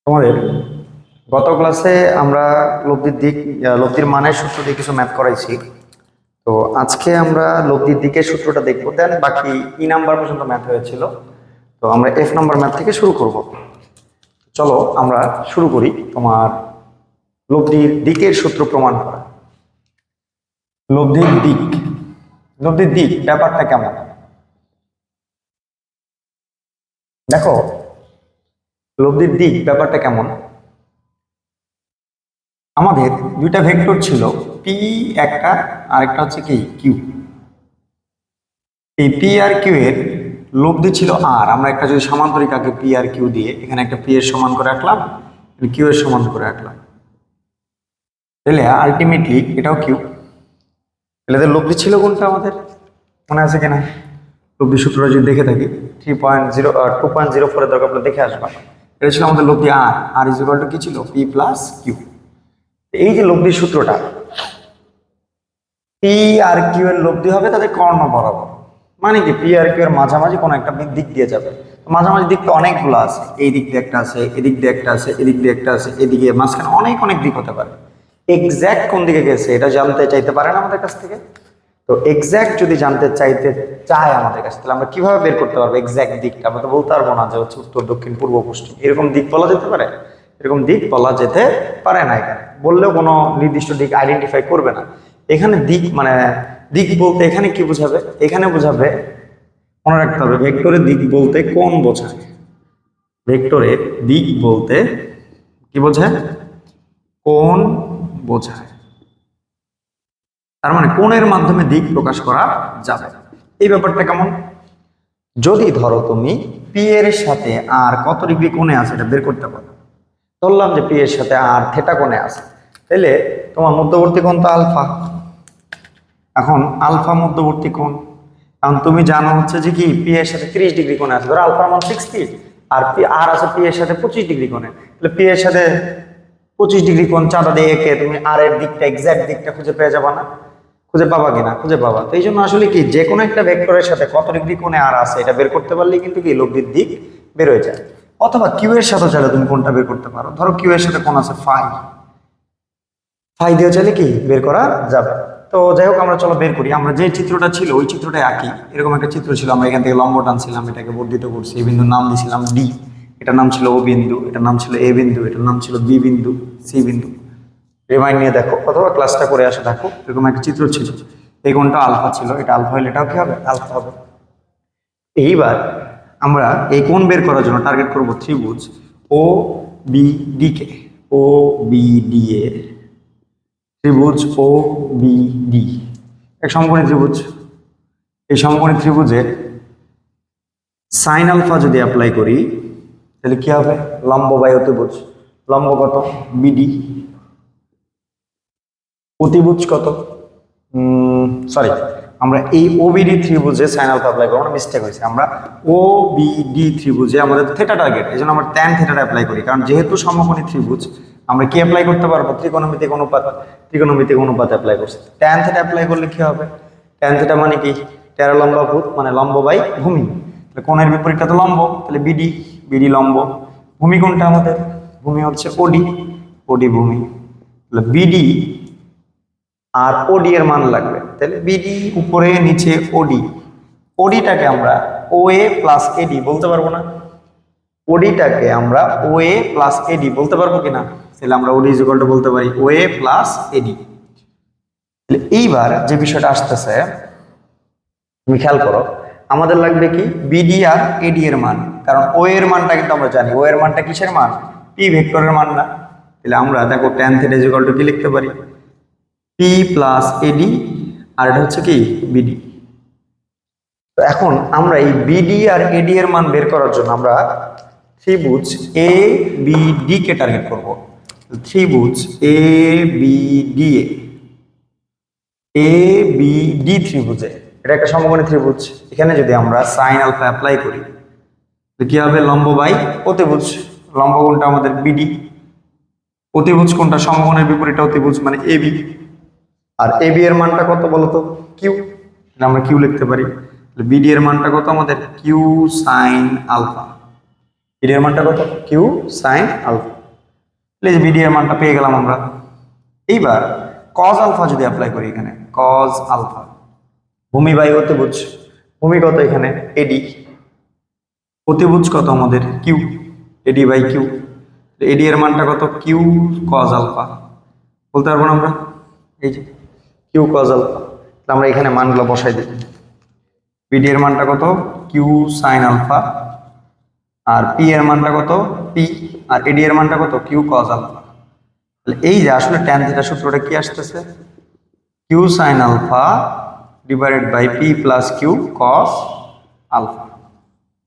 তোমাদের গত ক্লাসে আমরা লব্ধির মানের সূত্র দিয়ে কিছু ম্যাথ করাইছি। তো আজকে আমরা লব্ধির দিকের সূত্রটা দেখবো, দেন বাকি নাম্বার পর্যন্ত ম্যাথ হয়েছিল। তো আমরা এফ নাম্বার ম্যাথ থেকে শুরু করব। চলো আমরা শুরু করি তোমার লব্ধির দিকের সূত্র প্রমাণ করা। লব্ধির দিক ব্যাপারটা কেমন দেখো। লব্ধির দিক ব্যাপারটা কেমন, আমাদের দুইটা ভেক্টর ছিল, পি একটা আর একটা হচ্ছে কি কিউ। এই পি আর কিউ এর লব্ধি ছিল আর, আমরা একটা যদি সমান্তরিক আগে পি আর কিউ দিয়ে এখানে একটা পি এর সমান করে রাখলাম, কিউ এর সমান করে রাখলাম, তাহলে আলটিমেটলি এটাও কিউ। তাহলে এদের লব্ধি ছিল কোনটা আমাদের মনে আছে কিনা? লব্ধি সূত্রটা যদি দেখে থাকি 2.04 এর দরকার আপনার দেখে আসবা। এটা ছিল আমাদের লব্ধি আর ইজ ইকুয়াল টু কি ছিল, পি প্লাস কিউ। এই যে লব্ধি সূত্রটা, পি আর কিউ এর লব্ধি হবে তাদের কর্ণ বরাবর, মানে কি পি আর কিউ এর মাঝামাঝি কোনো একটা দিক দিয়ে যাবে। মাঝামাঝি দিক তো অনেকগুলো আছে, এই দিক দিয়ে একটা আছে, এদিক দিয়ে একটা আছে, এদিক দিয়ে একটা আছে, এদিকে মাঝখানে অনেক দিক হতে পারে। এক্স্যাক্ট কোন দিকে গেছে এটা জানতে চাইতে পারেন আমাদের কাছ থেকে। তো এক্স্যাক্ট যদি জানতে চায় আমাদের কাছে, তাহলে আমরা কিভাবে বের করতে পারবো এক্স্যাক্ট দিকটা? আমরা তো বলতে পারবো না যে হচ্ছে উত্তর দক্ষিণ পূর্ব পশ্চিম, এরকম দিক বলা যেতে পারে? এরকম দিক বলা যেতে পারে না। এখানে বললেও কোনো নির্দিষ্ট দিক আইডেন্টিফাই করবে না। এখানে দিক মানে দিক বলতে এখানে কি বোঝাবে? এখানে বোঝাবে, মনে রাখতে হবে, ভেক্টরের দিক বলতে কোণ বোঝায়। ভেক্টরের দিক বলতে কি বোঝায়? কোণ বোঝায়। তার মানে কোণের মাধ্যমে দিক প্রকাশ করা যাবে। এই ব্যাপারটা কেমন? যদি ধরো তুমি পি এর সাথে আর কত ডিগ্রি কোণে আছে এটা বের করতে পারো, ধরলাম যে পি এর সাথে আর থিটা কোণে আছে, তাহলে তোমার মধ্যবর্তী কোণ তো আলফা। এখন আলফা মধ্যবর্তী কোণ, কারণ তুমি জানো হচ্ছে যে কি পি এর সাথে 30 ডিগ্রি কোণে আছে, ধরো আলফার মান 60 আর আছে পি এর সাথে 25 ডিগ্রি কোণে, তাহলে পি এর সাথে 25 ডিগ্রি কোণ চাঁদা দিয়ে এঁকে তুমি আর এর দিকটা এক্স্যাক্ট দিকটা খুঁজে পেয়ে যাবা না? খুঁজে পাবা কিনা? খুঁজে পাবা। তো এই জন্য আসলে কি যে কোনো একটা ভেক্টরের সাথে কত ডিগ্রি কোণে আর আছে এটা বের করতে পারলে কিন্তু কি লব্ধির দিক বের হয়ে যায়। অথবা কিউ এর সাথে চাইলে তুমি কোনটা বের করতে পারো, ধরো কিউ এর সাথে কোণ আছে ফাই দিয়ে চাইলে কি বের করা যাবে। তো যাই হোক, আমরা চলো বের করি। আমরা যে চিত্রটা ছিল ওই চিত্রটাই আঁকি। এরকম একটা চিত্র ছিল, আমরা এখান থেকে লম্ব টানছিলাম, এটাকে বর্ধিত করছি, এই বিন্দুর নাম দিয়েছিলাম ডি, এটার নাম ছিল ও বিন্দু, এটার নাম ছিল এ বিন্দু, এটার নাম ছিল বি বিন্দু, সি বিন্দু। রিমাইন্ড নিয়ে দেখো অথবা ক্লাসটা করে আসে দেখো, এরকম একটা চিত্র ছিল। এই কোণটা আলফা ছিল, এটা আলফা হলে এটাও কি হবে? আলফা হবে। এইবার আমরা এই কোণ বের করার জন্য টার্গেট করব ত্রিভুজ ও বি ডি কে। ও বি ডি এ ত্রিভুজ ও বি ডি এক সমকোণী ত্রিভুজ। এই সমকোণী ত্রিভুজের সাইন আলফা যদি অ্যাপ্লাই করি তাহলে কি হবে? লম্ব বাই অতিভুজ। লম্ব কত? বিডি। অতিভুজ কত? সরি, আমরা এই ওবিডি ত্রিভুজে সাইন আলফা অ্যাপ্লাই করবো না, মিস্টেক হয়েছে। আমরা ও বিডি ত্রিভুজে আমাদের থেটা টার্গেট, এই জন্য আমরা ট্যান থেটাটা অ্যাপ্লাই করি, কারণ যেহেতু সমকোণী ত্রিভুজ আমরা কি অ্যাপ্লাই করতে পারবো? ত্রিকোণমিতিক অনুপাত অ্যাপ্লাই করছি। ট্যান থেটা অ্যাপ্লাই করলে কি হবে? ট্যান থেটা মানে কি? 13 লম্বা ভূত, মানে লম্ব বাই ভূমি। তাহলে কোণের বিপরীতটা তো লম্ব, তাহলে বিডি লম্ব। ভূমি কোনটা আমাদের? ভূমি হচ্ছে ওডি ভূমি। তাহলে বিডি আর ওডি এর মান লাগবে, তাহলে বিডি উপরে নিচে ওডিটাকে আমরা ও এ প্লাস এডি বলতে পারবো না? ওডিটাকে আমরা ও এ প্লাস এডি বলতে পারবো কিনা? তাহলে আমরা ওডি ইজ ইকুয়াল টু বলতে পারি ও এ প্লাস এডি। তাহলে এইবার যে বিষয়টা আসতেছে তুমি খেয়াল করো, আমাদের লাগবে কি বিডি আর এডি এর মান, কারণ ও এর মানটা কিন্তু আমরা জানি, ও এর মানটা কিসের মান? পি ভেক্টরের মান না? তাহলে আমরা দেখো tan theta is equal to কি লিখতে পারি? পি প্লাস এডি, আর এটা হচ্ছে কি বিডি। তো এখন আমরা এই বিডি আর এডি এর মান বের করার জন্য আমরা ত্রিভুজ A B D K target করব। ত্রিভুজ এ বি ডি ত্রিভুজে, এটা একটা সমকোণী ত্রিভুজ। এখানে যদি আমরা সাইন আলফা অ্যাপ্লাই করি তো কি হবে? লম্ব বাই অতিভুজ। লম্ব কোণটা আমাদের বিডি, অতিভুজ কোণটা সমকোণের বিপরীতটা অতিভুজ মানে এবি। আর এবি এর মানটা কত বলতো? কিউ। আমরা কিউ লিখতে পারি। বিডি এর মানটা কত আমাদের? Q sine alpha. বিডি এর মানটা কত? Q sine alpha. এই যে বিডি এর মানটা পেয়ে গেলাম আমরা। এইবার কজ আলফা যদি অ্যাপ্লাই করি এখানে, কজ আলফা, ভূমি বাই অতিভুজ, ভূমি কত এখানে এডি, অতিভুজ কত আমাদের কিউ, এডি বাই কিউ, এডি এর মানটা কত কিউ কজ আলফা, বলতে পারবো না আমরা, এই যে কিউ কজ আলফা। আমরা এখানে মানগুলো বসাই দিই, বিডি এর মানটা কত কিউ সাইন আলফা, আর পি এর মানটা কত পি, আর এডি এর মানটা কত কিউ কজ আলফা। তাহলে এই যে আসলে ট্যান থিটা সূত্রটা কি আসতেছে, Q sine alpha divided by P plus Q cos alpha.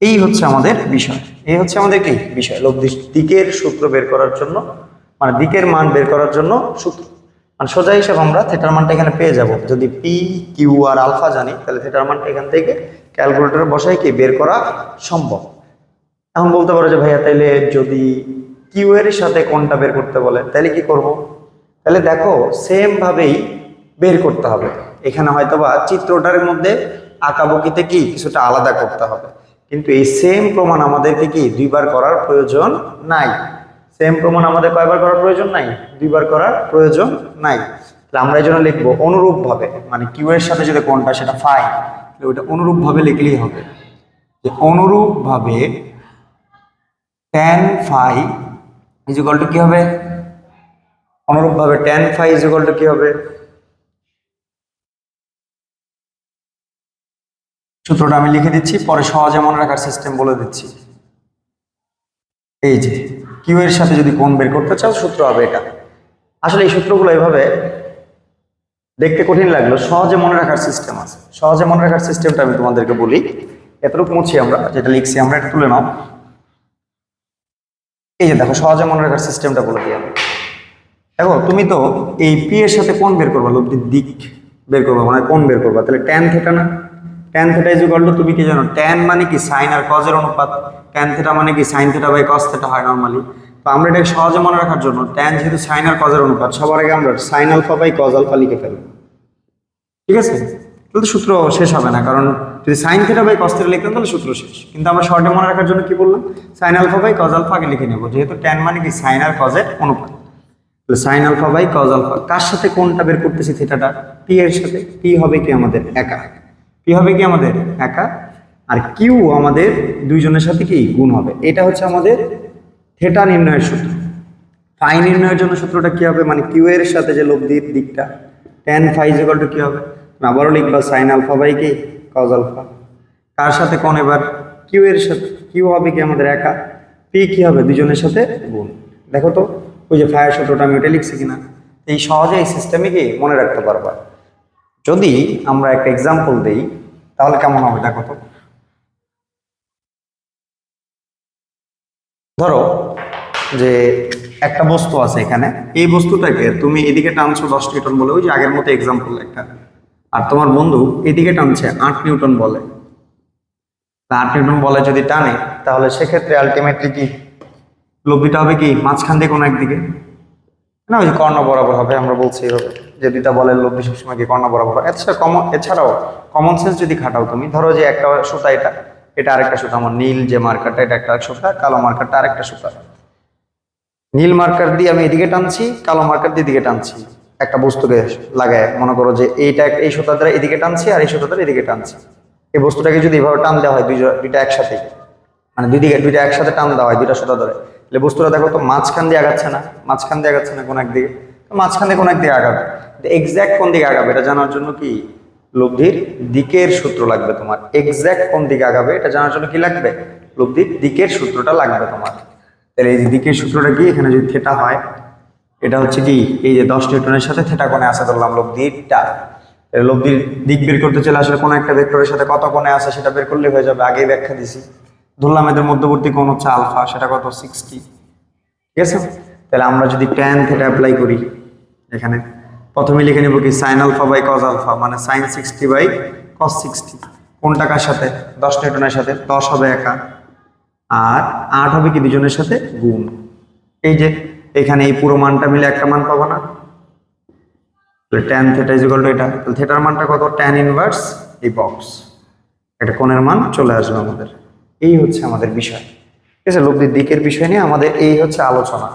এই হচ্ছে আমাদের বিষয়, এই হচ্ছে আমাদের কি বিষয়, লব্ধি দিকের সূত্র বের করার জন্য, মানে দিকের মান বের করার জন্য সূত্র। মানে সোজা হিসাব আমরা থিটার মানটা এখানে পেয়ে যাব, যদি পি কিউ আর আলফা জানি তাহলে থিটার মানটা এখান থেকে ক্যালকুলেটরে বসাই কি বের করা সম্ভব। এখন বলতে পারো যে ভাইয়া তাইলে যদি কিউ এর সাথে কোনটা বের করতে বলে তাহলে কি করব, তাহলে দেখো সেম ভাবেই বের করতে হবে। এখানে হয়তোবা চিত্রটার মধ্যে আঁকাবুকিতে কি কিছুটা আলাদা করতে হবে, কিন্তু এই সেম প্রমাণ আমাদেরকে কি দুইবার করার প্রয়োজন নাই। সেম প্রমাণ আমাদের কয়বার করার প্রয়োজন নাই, দুইবার করার প্রয়োজন নাই। তাহলে আমরা এই জন্য লিখবো অনুরূপ ভাবে, মানে কিউ এর সাথে যদি কোনটা সেটা ফাই, ওইটা অনুরূপ ভাবে লিখলেই হবে যে অনুরূপ ভাবে tan phi is equal to কি হবে, অনুরূপ ভাবে tan phi is equal to কি হবে, সূত্রটা আমি লিখে দিচ্ছি, পরে সহজে মনে রাখার সিস্টেম বলে দিচ্ছি। এই যে কিউ এর সাথে যদি কোণ বের করতে চাও সূত্র হবে এটা। আসলে এই সূত্রগুলো এইভাবে দেখতে কঠিন লাগলো, সহজে মনে রাখার সিস্টেম আছে। সহজে মনে রাখার সিস্টেমটা আমি তোমাদেরকে বলি, এতটুকু মুছি আমরা যেটা লিখছি আমরা এটা তুলে নাও। এই যে দেখো সহজে মনে রাখার সিস্টেমটা বলে দিই আমি। দেখো তুমি তো এই পি এর সাথে কোণ বের করবা, লব্ধির দিক বের করবা, মানে কোণ বের করবা, তাহলে ট্যান থিটা না, tan theta is equal to, তুমি কি জানো ট্যান মানে কি সাইন আর কজের অনুপাত, ট্যান থিটা মানে কি sine theta by cos theta হয় নরমালি। তো আমরা এটাকে সহজে মনে রাখার জন্য ট্যান যেহেতু সাইন আর কজের অনুপাত, সবার আগে আমরা sine alpha by cos alpha লিখে ফেলবো, ঠিক আছে। তাহলে সূত্র শেষ হবে না, কারণ যদি sine theta by cos theta লিখতাম তাহলে সূত্র শেষ। কিন্তু আমরা শর্টে মনে রাখার জন্য কি বললাম, sine alpha by cos alpha আগে লিখে নেবো, যেহেতু ট্যান মানে কি সাইন আর কজের অনুপাত। Sine alpha by cos alpha, কার সাথে কোনটা বের করতেছি থিটাটা, পি এর সাথে। পি হবে কি আমাদের একা, পি হবে কি আমাদের একা, আর কিউ আমাদের দুইজনের সাথে কি গুণ হবে। এটা হচ্ছে আমাদের থিটা নির্ণয়ের সূত্র। ফাই নির্ণয়ের জন্য সূত্রটা কি হবে, মানে কিউ এর সাথে যে লব্ধির দিকটা tan phi is equal to কি হবে, আবারও লিখবা সাইন আলফা বাই কি কজ আলফা। কার সাথে কোন, এবার কিউ এর সাথে, কিউ হবে কি আমাদের একা, পি কি হবে দুজনের সাথে গুণ। দেখো তো ওই যে ফায়ার সূত্রটা আমি ওটা লিখছি কিনা, এই সহজে এই সিস্টেমে কি মনে রাখতে পারবা। যদি আমরা একটা এক্সাম্পল দেই তাহলে কেমন হবে দেখো তো। ধরো যে একটা বস্তু আছে এখানে, এই বস্তুটাকে তুমি এদিকে টানছো 10 নিউটন বলে, ওই যে আগের মতো এক্সাম্পল একটা, আর তোমার বন্ধু এদিকে টানছে 8 নিউটন বলে। 8 নিউটন বলে যদি টানে তাহলে সেক্ষেত্রে আলটিমেটলি কি লব্ধিটা হবে কি মাঝখান দিয়ে কোনো একদিকে না, ওই যে কর্ণ বরাবর হবে। আমরা বলছি এইভাবে যে দুইটা বলের লব্ধি সবসময় কি কর্ণ বরাবর হয়। এছাড়াও কমন সেন্স যদি খাটাও তুমি, ধরো যে একটা সুতা এটা, এটা আরেকটা সুতা, আমার নীল যে মার্কারটা এটা একটা সুতা, কালো মার্কারটা আরেকটা সুতা। নীল মার্কার দিয়ে আমি এদিকে টানছি, কালো মার্কার দিয়ে এদিকে টানছি একটা বস্তুকে লাগায়। মনে করো যে এইটা এই সুতা দ্বারা এদিকে টানছি আর এই সুতা দ্বারা এদিকে টানছি। এই বস্তুটাকে যদি এভাবে টান দেওয়া হয় দুইটা একসাথে, মানে দুইটা একসাথে টান দেওয়া হয় দুইটা সুতা ধরে, তাহলে বস্তুটা দেখো তো মাঝখান দিয়ে আগাচ্ছে না, মাঝখান দিয়ে আগাচ্ছে না কোন একদিকে, মাঝখান দিয়ে কোন একদিকে আগাবে। এক্স্যাক্ট কোন দিকে আগাবে এটা জানার জন্য কি লব্ধির দিকের সূত্র লাগবে তোমার। এক্স্যাক্ট কোন দিকে আগাবে এটা জানার জন্য কি লাগবে, লব্ধির দিকের সূত্রটা লাগবে তোমার। তাহলে এই যে দিকের সূত্রটা কি, এখানে যদি থিটা হয় এটা হচ্ছে কি এই যে 10 নিউটনের সাথে থিটা কোণে আছে ধরলাম লব্ধিটা। লব্ধির দিক বের করতে চলে আসলে কোনো একটা ভেক্টরের সাথে কত কোণে আছে সেটা বের করলে হয়ে যাবে, আগেই ব্যাখ্যা দিছি। ধরলাম এদের মধ্যবর্তী কোণ হচ্ছে আলফা, সেটা কত 60, ঠিক আছে। তাহলে আমরা যদি tan থিটা অ্যাপ্লাই করি এখানে, প্রথমে লিখে নেব কি sine alpha by cos alpha, মানে সাইন 60 বাই কস 60। কোনটা কার সাথে, 10 নিউটনের সাথে, 10 হবে একা আর 8 হবে কি দুজনের সাথে গুণ। এই যে এখানে এই পুরো মানটা মিলে একটা মান পাবো না, tan theta is equal to এটা, তাহলে থিটার মানটা কত tan ইনভার্স এই বক্স, এটা কোণের মান চলে আসবে আমাদের। এই হচ্ছে আমাদের বিষয়, ঠিক আছে। লব্ধির দিকের বিষয় নিয়ে আমাদের এই হচ্ছে আলোচনা।